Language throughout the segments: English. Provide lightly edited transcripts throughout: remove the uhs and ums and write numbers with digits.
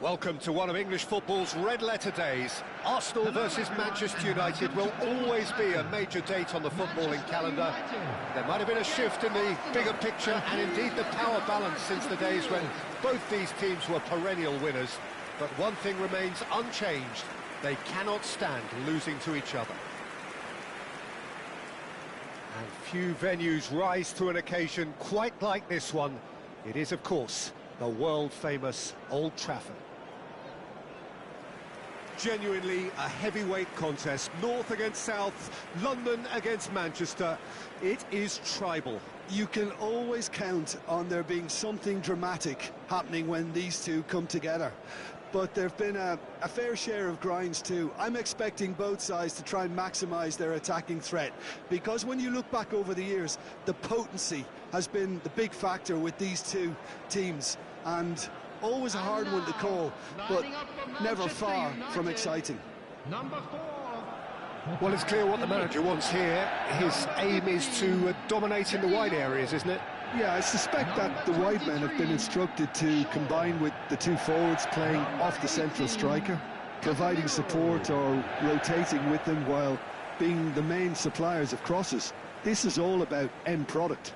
Welcome to one of English football's red-letter days. Arsenal versus Manchester United will always be a major date on the footballing calendar. There might have been a shift in the bigger picture and indeed the power balance since the days when both these teams were perennial winners. But one thing remains unchanged. They cannot stand losing to each other. And few venues rise to an occasion quite like this one. It is, of course, the world-famous Old Trafford. Genuinely a heavyweight contest, North against South, London against Manchester. It is tribal. You can always count on there being something dramatic happening when these two come together. But there have been a fair share of grinds too. I'm expecting both sides to try and maximise their attacking threat, because when you look back over the years, the potency has been the big factor with these two teams, and always a hard one to call, but never far from exciting. Number 4. Well, it's clear what the manager wants here. His aim is to dominate in the wide areas, isn't it? Yeah, I suspect that the wide men have been instructed to combine with the two forwards playing off the central striker, providing support or rotating with them while being the main suppliers of crosses. This is all about end product.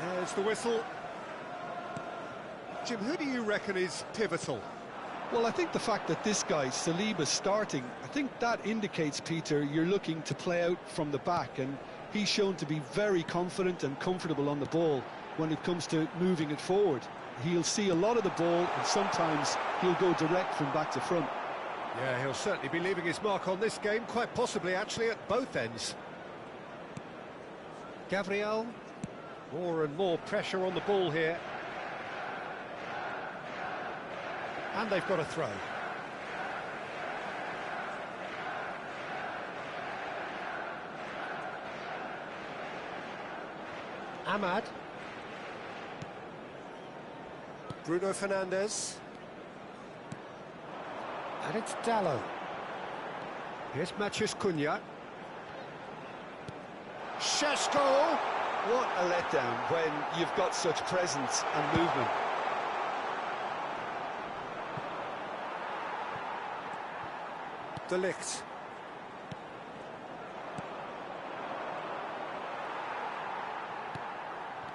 There's the whistle. Jim, who do you reckon is pivotal? Well, I think the fact that this guy, Saliba's starting, I think that indicates, Peter, you're looking to play out from the back, and he's shown to be very confident and comfortable on the ball when it comes to moving it forward. He'll see a lot of the ball, and sometimes he'll go direct from back to front. Yeah, he'll certainly be leaving his mark on this game, quite possibly actually at both ends. Gabriel. More and more pressure on the ball here. And they've got a throw. Ahmad. Bruno Fernandes. And it's Dalot. Here's Matheus Cunha. Šeško. What a letdown when you've got such presence and movement. De Ligt.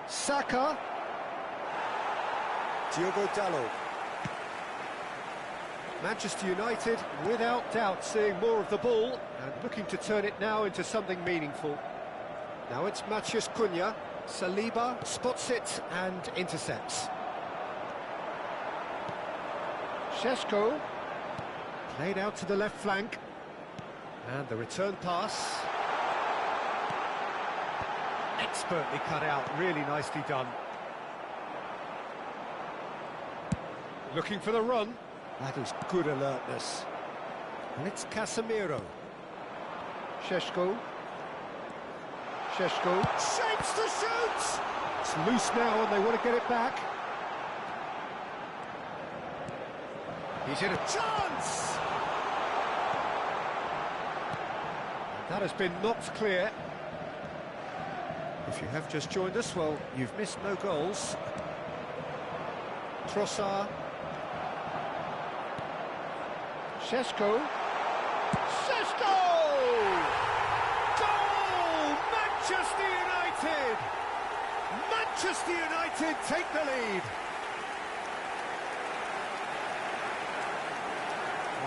Saka. Diogo Dalot. Manchester United, without doubt, seeing more of the ball and looking to turn it now into something meaningful. Now it's Matheus Cunha. Saliba spots it and intercepts. Šeško played out to the left flank. And the return pass. Expertly cut out, really nicely done. Looking for the run. That is good alertness. And it's Casemiro. Šeško. Šeško shapes to shoot! It's loose now and they want to get it back. He's in a chance! And that has been knocked clear. If you have just joined us, well, you've missed no goals. Trossard. Šeško. Šeško! Manchester United! Manchester United take the lead.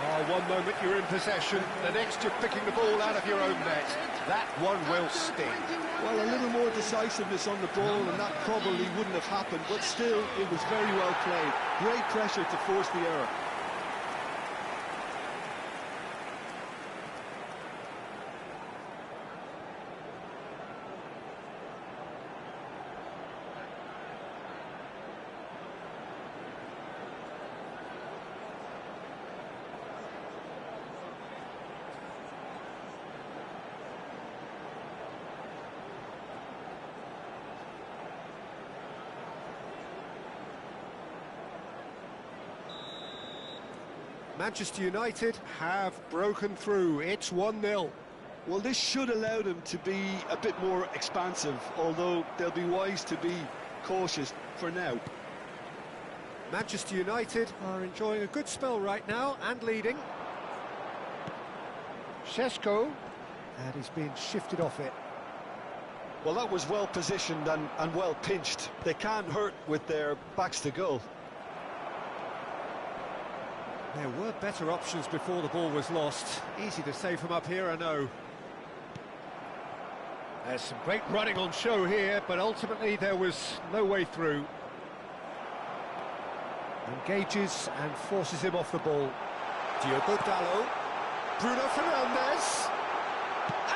Oh, Well, one moment you're in possession, the next you're picking the ball out of your own net. That one will sting. Well, a little more decisiveness on the ball, and that probably wouldn't have happened, but still, it was very well played. Great pressure to force the error. Manchester United have broken through. It's 1-0. Well, this should allow them to be a bit more expansive, although they'll be wise to be cautious for now. Manchester United are enjoying a good spell right now and leading. Šeško, and he's being shifted off it. Well, that was well positioned and well pinched. They can't hurt with their backs to goal. There were better options before the ball was lost. Easy to say from up here, I know. There's some great running on show here, but ultimately there was no way through. Engages and forces him off the ball. Diogo Dalot. Bruno Fernandes.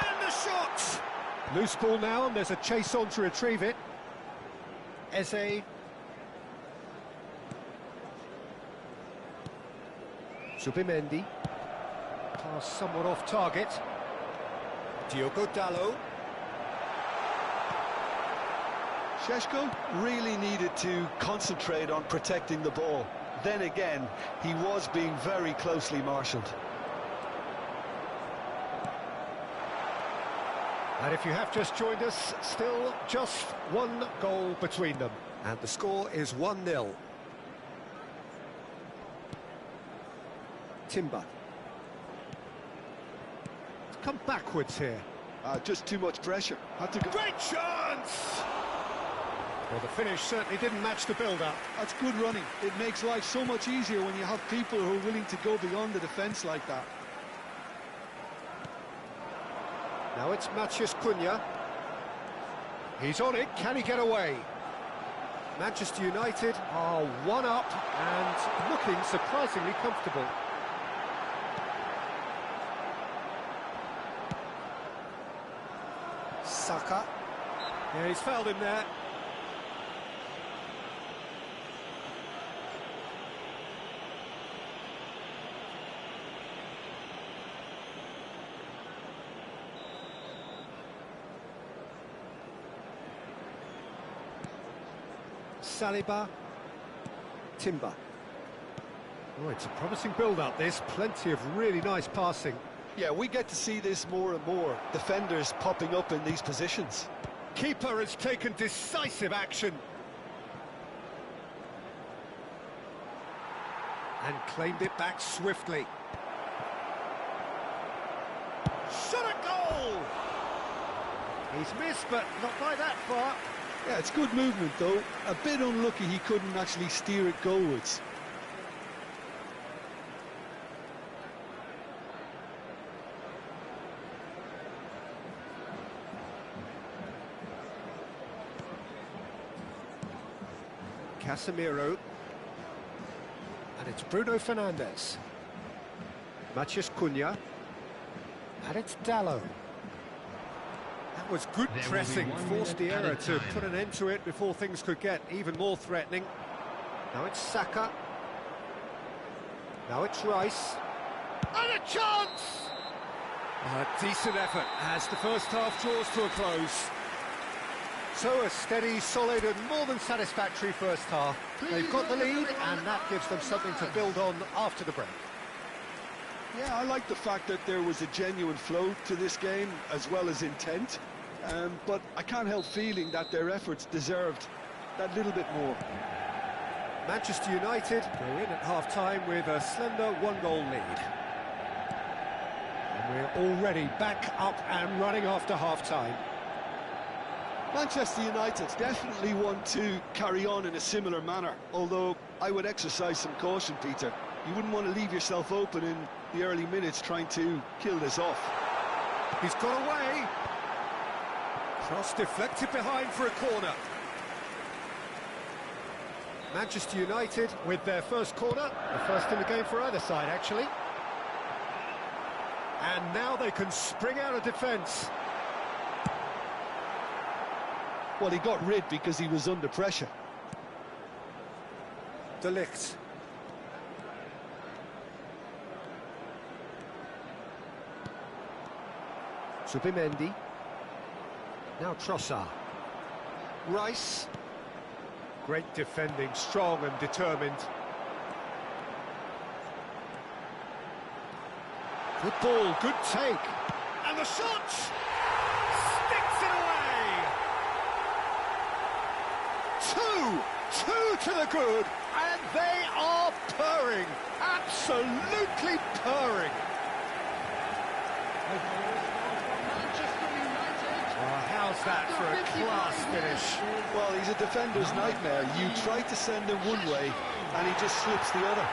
And the shot! Loose ball now, and there's a chase on to retrieve it. Eze. Zubimendi. Pass somewhat off target. Diogo Dalot. Šeško really needed to concentrate on protecting the ball. Then again, he was being very closely marshalled. And if you have just joined us, still just one goal between them. And the score is 1-0. Timber. It's come backwards here. Just too much pressure. Had to go. Great chance! Well, the finish certainly didn't match the build-up. That's good running. It makes life so much easier when you have people who are willing to go beyond the defence like that. Now it's Matheus Cunha. He's on it. Can he get away? Manchester United are one up and looking surprisingly comfortable. Saka. Yeah, he's fouled him there. Saliba. Timber. Oh, it's a promising build-up, this. Plenty of really nice passing. Yeah, we get to see this more and more. Defenders popping up in these positions. Keeper has taken decisive action. And claimed it back swiftly. Shot a goal! He's missed, but not by that far. Yeah, it's good movement, though. A bit unlucky he couldn't actually steer it goalwards. Casemiro. And it's Bruno Fernandes. Matheus Cunha. And it's Dalot. That was good pressing, forced the error to put an end to it before things could get even more threatening. Now it's Saka. Now it's Rice. And a chance! A decent effort as the first half draws to a close. So a steady, solid and more than satisfactory first half. They've got the lead and that gives them something to build on after the break. Yeah, I like the fact that there was a genuine flow to this game as well as intent. But I can't help feeling that their efforts deserved that little bit more. Manchester United go in at half-time with a slender one-goal lead. And we're already back up and running after half-time. Manchester United definitely want to carry on in a similar manner, although I would exercise some caution, Peter. You wouldn't want to leave yourself open in the early minutes trying to kill this off. He's got away. Cross deflected behind for a corner. Manchester United with their first corner. The first in the game for either side, actually. And now they can spring out of defence. Well, he got rid because he was under pressure. De Ligt. Zubimendi. Now Trossard. Rice. Great defending, strong and determined. Good ball, good take. And the shot! Sticks it away! Two to the good, and they are purring. Absolutely purring. How's that for a class finish? Well, he's a defender's nightmare. You try to send him one way, and he just slips the other.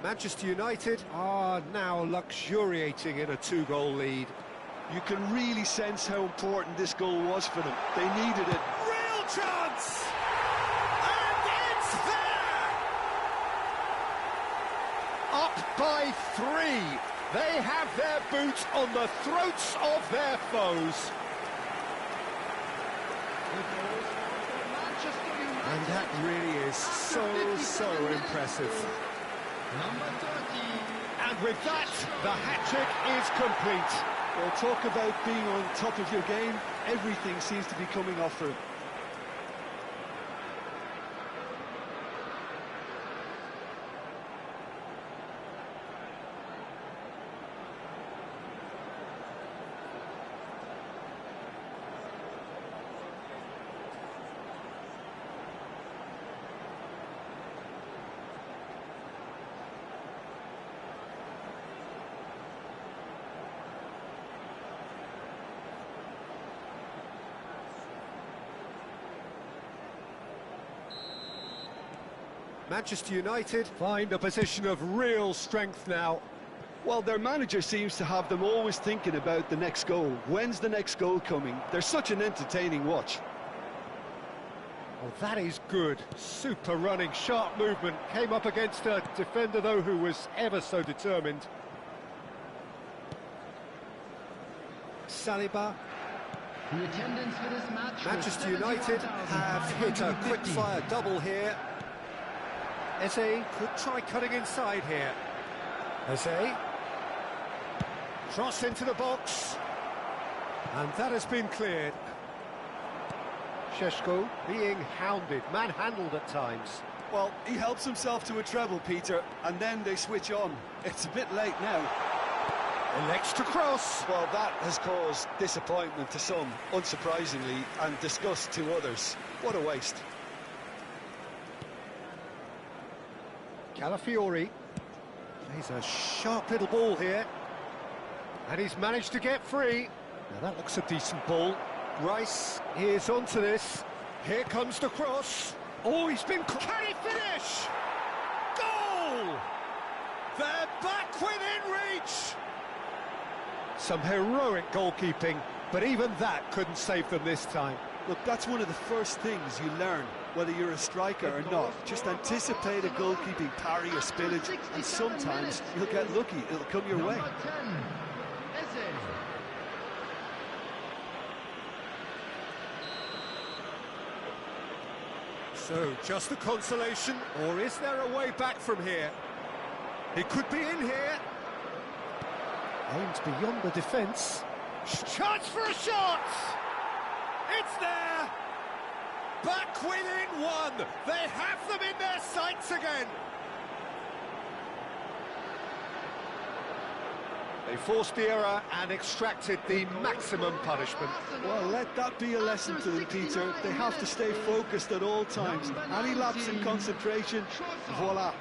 Manchester United are now luxuriating in a two-goal lead. You can really sense how important this goal was for them. They needed it. Real chance! And it's there! Up by 3. They have their boot on the throats of their foes. And that really is so impressive. Number 30. And with that, the hat-trick is complete. Well, talk about being on top of your game. Everything seems to be coming off for him. Manchester United find a position of real strength now. Well, their manager seems to have them always thinking about the next goal. When's the next goal coming? They're such an entertaining watch. Oh, that is good. Super running, sharp movement. Came up against a defender, though, who was ever so determined. Saliba. The attendance for this match. Manchester United have hit a quick-fire double here. Eze could try cutting inside here. Eze. Cross into the box. And that has been cleared. Šeško being hounded, manhandled at times. Well, he helps himself to a treble, Peter, and then they switch on. It's a bit late now. Elects to cross. Well, that has caused disappointment to some, unsurprisingly, and disgust to others. What a waste. Calafiori. He's a sharp little ball here. And he's managed to get free. Now that looks a decent ball. Rice is onto this. Here comes the cross. Oh, he's been... Can he finish? Goal! They're back within reach! Some heroic goalkeeping, but even that couldn't save them this time. Look, that's one of the first things you learn, whether you're a striker or not. Just anticipate a goalkeeping parry or spillage, and sometimes you'll get lucky. It'll come your way. Number 10. Eze. So, just a consolation, or is there a way back from here? He could be in here. Aims beyond the defence. Chance for a shot! It's there! Back within 1! They have them in their sights again! They He forced the error and extracted the maximum punishment. Well, let that be a lesson to them, Peter. They have to stay focused at all times. Any lapse in concentration, voila.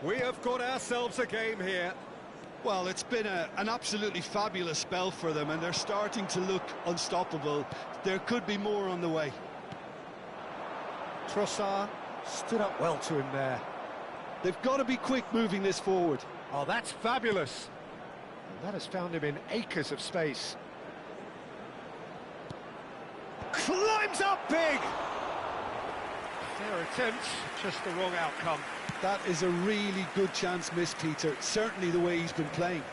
We have got ourselves a game here. Well, it's been an absolutely fabulous spell for them, and they're starting to look unstoppable. There could be more on the way. Trossard stood up well to him there. They've got to be quick moving this forward. Oh, that's fabulous. And that has found him in acres of space. Climbs up big! Fair attempt, just the wrong outcome. That is a really good chance missed, Peter. Certainly the way he's been playing.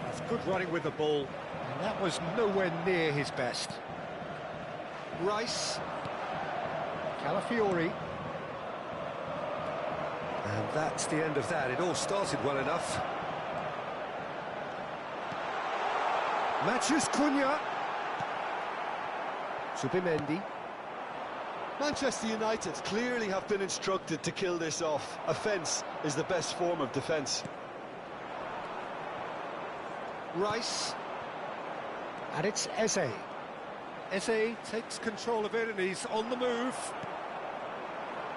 That's good running with the ball. And that was nowhere near his best. Rice. Calafiori. And that's the end of that. It all started well enough. Matthews Cunha. Zubimendi. Manchester United clearly have been instructed to kill this off. Offence is the best form of defence. Rice. And it's Eze. Eze takes control of it and he's on the move.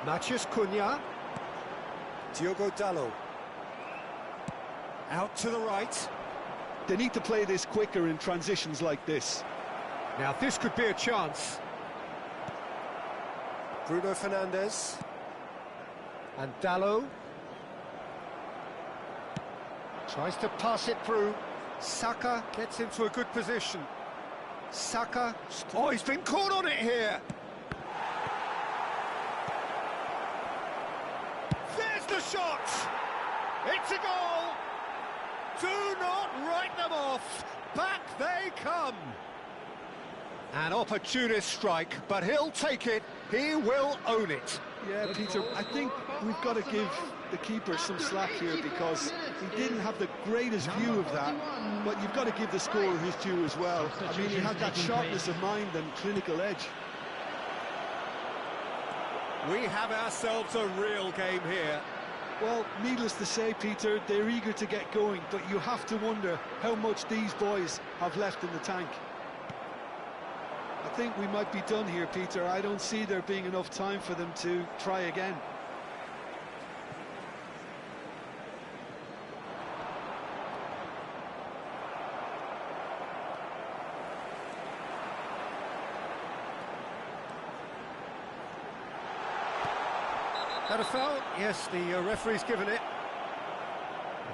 Matthews Cunha. Diogo Dalot. Out to the right. They need to play this quicker in transitions like this. Now this could be a chance. Bruno Fernandes. And Dalot. Tries to pass it through. Saka gets into a good position. Saka. Oh, he's been caught on it here. There's the shot. It's a goal. Do not write them off. Back they come. An opportunist strike, but he'll take it. He will own it. Yeah, Peter, I think we've got to give the keeper some slack here because he didn't have the greatest view of that, but you've got to give the scorer his due as well. I mean, he had that sharpness of mind and clinical edge. We have ourselves a real game here. Well, needless to say, Peter, they're eager to get going, but you have to wonder how much these boys have left in the tank. I think we might be done here, Peter. I don't see there being enough time for them to try again. That a foul? Yes, the referee's given it.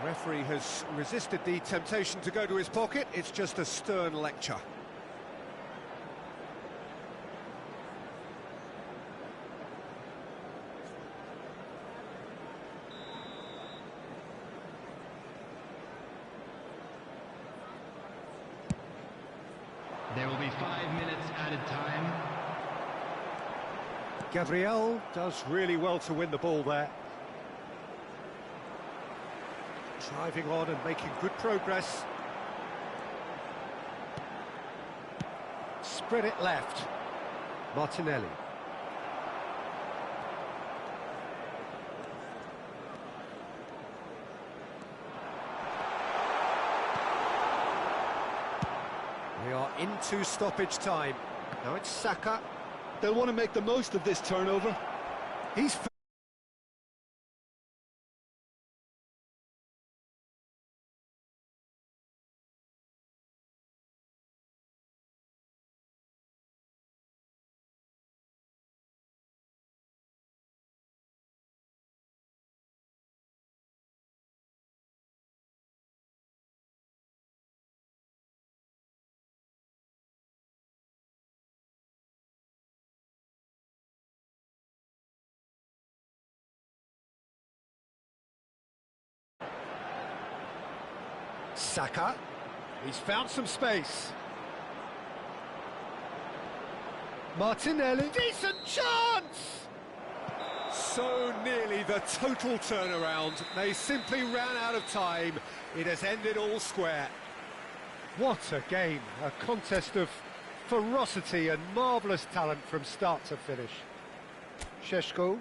The referee has resisted the temptation to go to his pocket. It's just a stern lecture. There will be 5 minutes added time. Gabriel does really well to win the ball there. Driving on and making good progress. Spread it left. Martinelli. We are into stoppage time. Now it's Saka. They'll want to make the most of this turnover. He's... Saka. He's found some space. Martinelli. Decent chance! So nearly the total turnaround. They simply ran out of time. It has ended all square. What a game. A contest of ferocity and marvellous talent from start to finish. Sheshko.